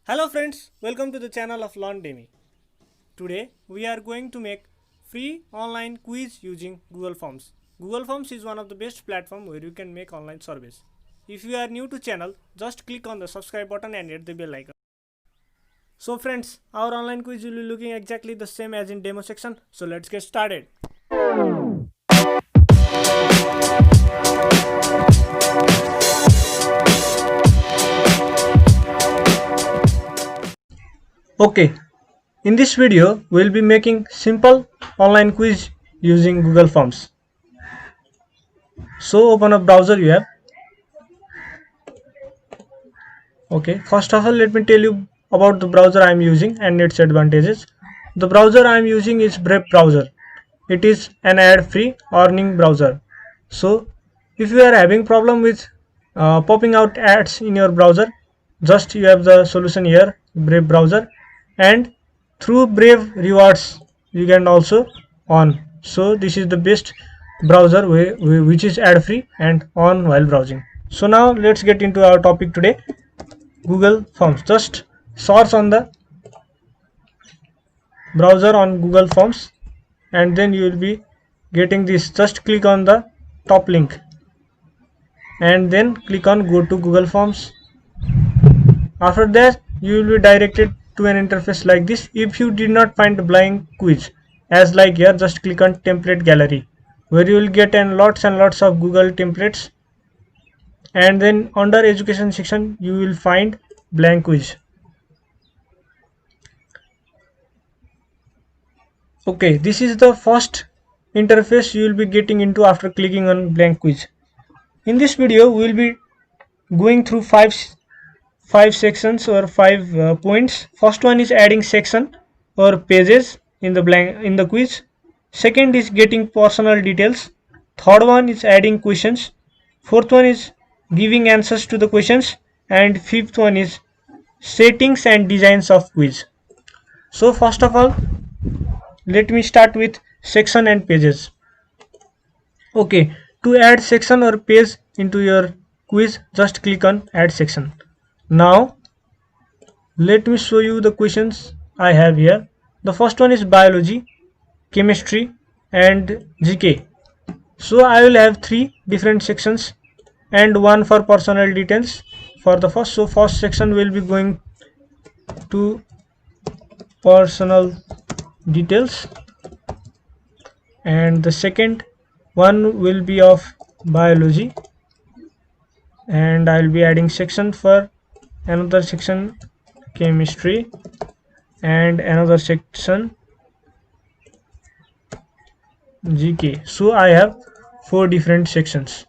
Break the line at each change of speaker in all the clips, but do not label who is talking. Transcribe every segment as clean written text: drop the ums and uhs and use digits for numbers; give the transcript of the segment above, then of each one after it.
Hello friends, welcome to the channel of LearnDemi. Today we are going to make free online quiz using Google Forms. Google Forms is one of the best platform where you can make online surveys. If you are new to channel, just click on the subscribe button and hit the bell icon. So friends, our online quiz will be looking exactly the same as in demo section. So let's get started. Okay, in this video we will be making simple online quiz using Google Forms. So open a browser you have. Okay, first of all let me tell you about the browser I am using and its advantages. The browser I am using is Brave browser. It is an ad-free earning browser. So if you are having problem with popping out ads in your browser, just you have the solution here, Brave browser, and through Brave rewards you can also earn. So this is the best browser which is ad-free and on while browsing. So now let's get into our topic today. Google Forms. Just search on the browser on Google Forms and then you will be getting this. Just click on the top link and then click on go to Google Forms. After that you will be directed to an interface like this. If you did not find the blank quiz as like here, just click on template gallery where you will get lots and lots of Google templates, and then under education section you will find blank quiz. Okay, this is the first interface you will be getting into after clicking on blank quiz. In this video we will be going through five sections or five points. First one is adding section or pages in the quiz. Second is getting personal details. Third one is adding questions. Fourth one is giving answers to the questions, and fifth one is settings and designs of quiz. So first of all let me start with section and pages. Okay, to add section or page into your quiz, just click on add section. Now let me show you the questions I have here. The first one is biology, chemistry and GK. So I will have three different sections and one for personal details for the first. So first section will be going to personal details, and the second one will be of biology, and I will be adding section for another section chemistry and another section GK. So I have four different sections.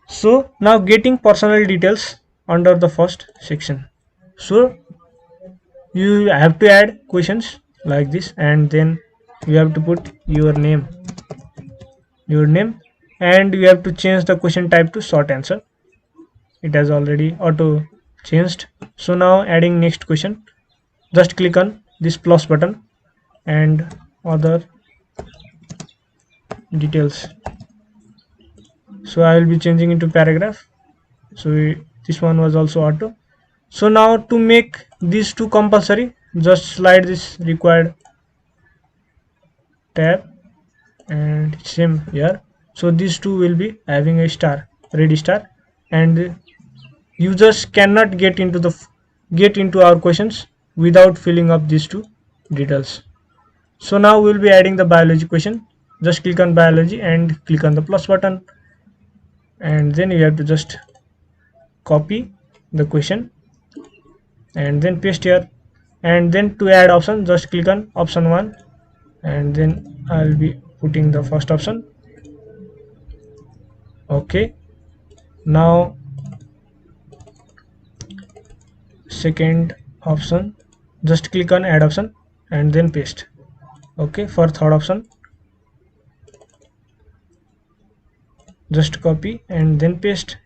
So now getting personal details under the first section. So you have to add questions like this, and then you have to put your name, and you have to change the question type to short answer. It has already auto changed. So now adding next question, just click on this plus button and other details. So I will be changing into paragraph. So this one was also auto. So now to make these two compulsory, just slide this required tab and same here. So these two will be having a star, red star, and users cannot get into our questions without filling up these two details. So now we will be adding the biology question. Just click on biology and click on the plus button, and then you have to just copy the question and then paste here, and then to add option just click on option 1, and then I'll be putting the first option. Okay, now second option, just click on add option and then paste. Okay, for third option just copy and then paste.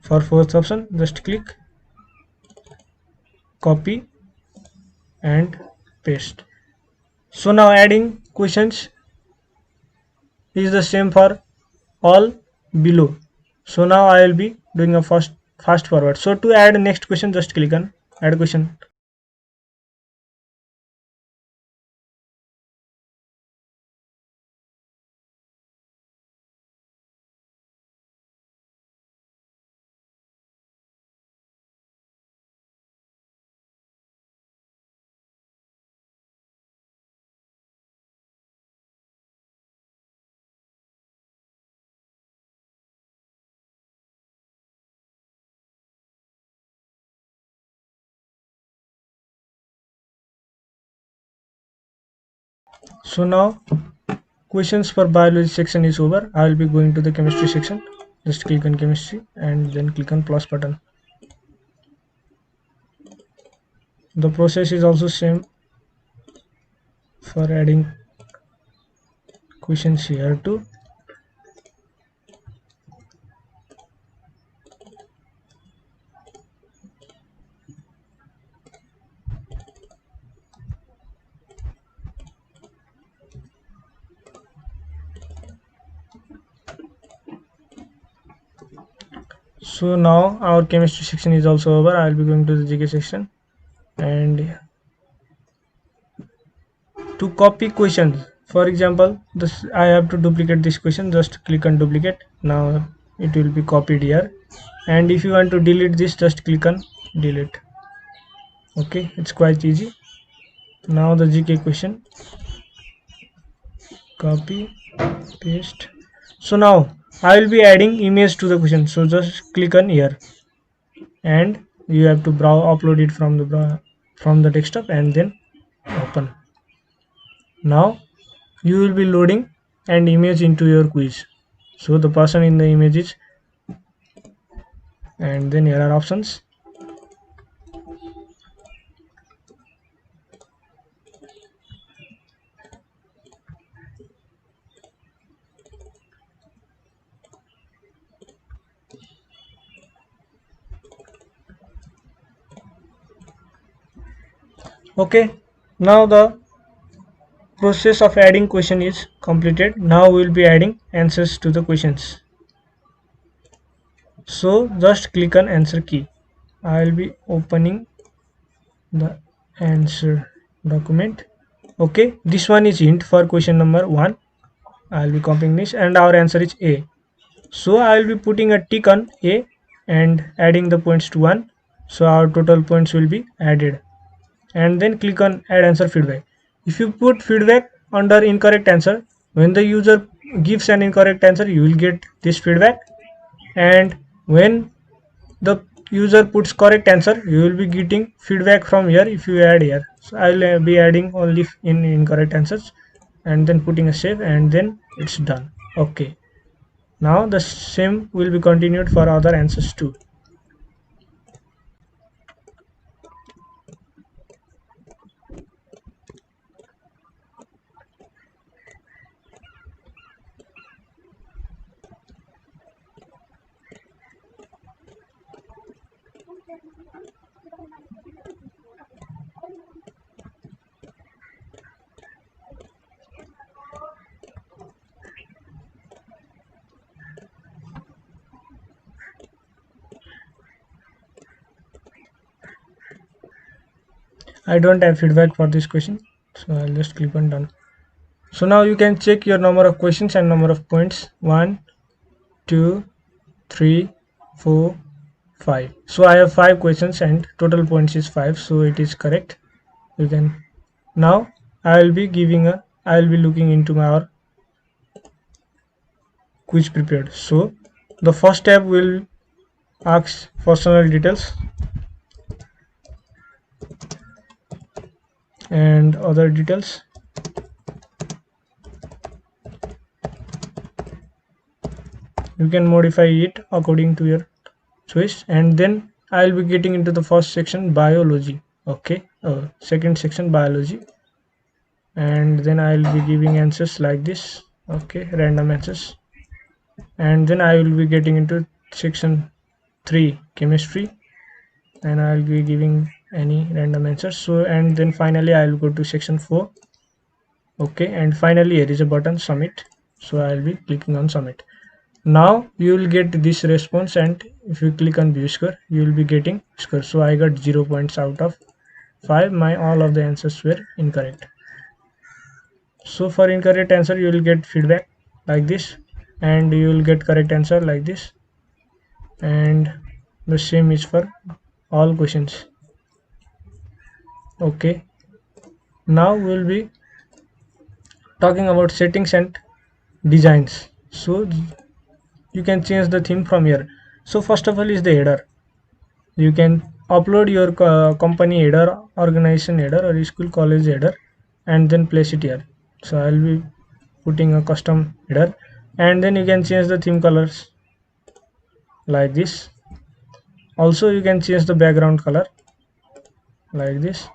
For fourth option just click, copy and paste. So now adding questions is the same for all below. So now I will be doing a fast forward. So to add next question just click on add question. So now questions for biology section is over. I will be going to the chemistry section. Just click on chemistry and then click on plus button. The process is also same for adding questions here too. So now our chemistry section is also over. I will be going to the GK section, and to copy questions, for example, this I have to duplicate this question. Just click on duplicate. Now it will be copied here, and if you want to delete this, just click on delete. Okay, it's quite easy. Now the GK question, copy, paste. So now I will be adding image to the question. So just click on here, and you have to upload it from the desktop and then open. Now you will be loading an image into your quiz. So the person in the image is, and then here are options. Okay, now the process of adding question is completed. Now we will be adding answers to the questions. So just click on answer key. I will be opening the answer document. Okay, this one is hint for question number 1. I will be copying this, and our answer is A. So I will be putting a tick on A and adding the points to 1. So our total points will be added. And then click on add answer feedback. If you put feedback under incorrect answer, when the user gives an incorrect answer, you will get this feedback, and when the user puts correct answer, you will be getting feedback from here if you add here. So I will be adding only in incorrect answers and then putting a save, and then it's done. Okay, now the same will be continued for other answers too. I don't have feedback for this question, so I'll just click on done. So now you can check your number of questions and number of points. 1, 2, 3, 4, 5. So I have 5 questions and total points is 5, so it is correct. You can now I will be looking into our quiz prepared. So the first tab will ask personal details and other details. You can modify it according to your choice, and then I'll be getting into the first section, biology. Okay, second section, biology, and then I'll be giving answers like this. Okay, random answers, and then I will be getting into section 3, chemistry, and I'll be giving any random answers. So, and then finally I'll go to section 4. Okay, and finally here is a button, submit. So I'll be clicking on submit. Now you will get this response, and if you click on view score you will be getting score. So I got 0 points out of 5. My all of the answers were incorrect. So for incorrect answer you will get feedback like this, and you will get correct answer like this, and the same is for all questions. Okay, now we will be talking about settings and designs. So you can change the theme from here. So first of all is the header. You can upload your company header, organization header, or school college header, and then place it here. So I'll be putting a custom header, and then you can change the theme colors like this. Also you can change the background color like this,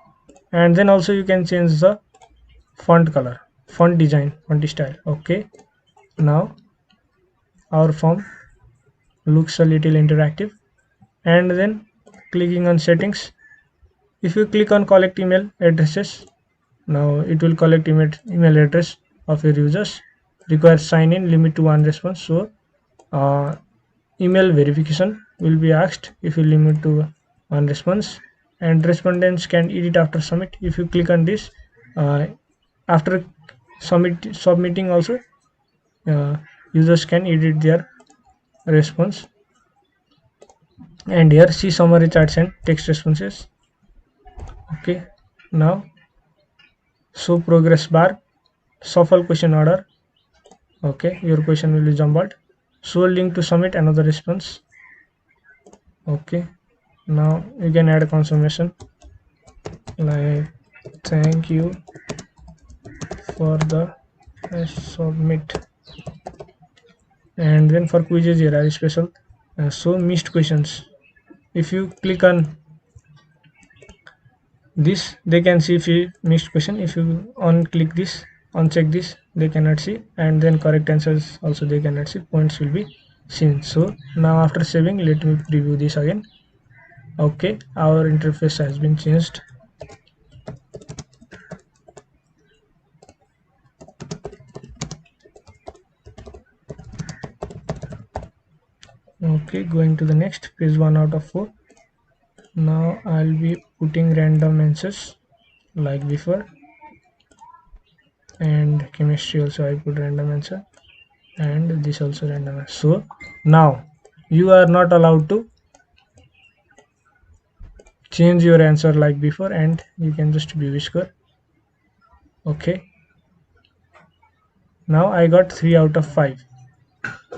and then also you can change the font color, font design, font style. Okay, now our form looks a little interactive. And then clicking on settings, if you click on collect email addresses, now it will collect email address of your users. Requires sign in, limit to one response. So uh, email verification will be asked if you limit to one response, and respondents can edit after submit. If you click on this, after submitting also, uh, users can edit their response. And here see summary charts and text responses. Okay, now show progress bar, shuffle question order. Okay, your question will be jumbled. Show link to submit another response. Okay, now you can add confirmation like thank you for the submit. And then for quizzes here are special. So missed questions, if you click on this they can see if you missed question. If you unclick this, uncheck this, they cannot see, and then correct answers also they cannot see, points will be seen. So now after saving, let me preview this again. Okay, our interface has been changed. Okay, going to the next page, 1 out of 4. Now I'll be putting random answers like before, and chemistry also I put random answer, and this also random answer. So now you are not allowed to change your answer like before, and you can just view score. Okay, now I got 3 out of 5.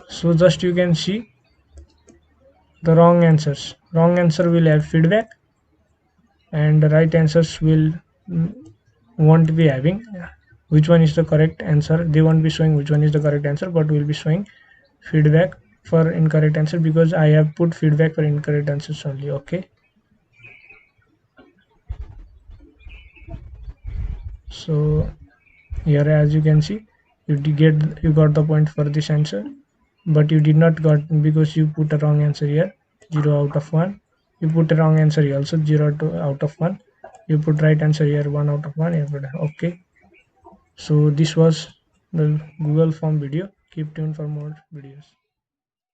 So just you can see the wrong answers. Wrong answer will have feedback, and the right answers will won't be having which one is the correct answer. They won't be showing which one is the correct answer, but will be showing feedback for incorrect answer, because I have put feedback for incorrect answers only. Okay, so here as you can see, you got the point for this answer, but you did not got because you put a wrong answer here. 0 out of 1. You put a wrong answer here also, 0 out of 1. You put right answer here, 1 out of 1. Okay, so this was the Google form video. Keep tuned for more videos.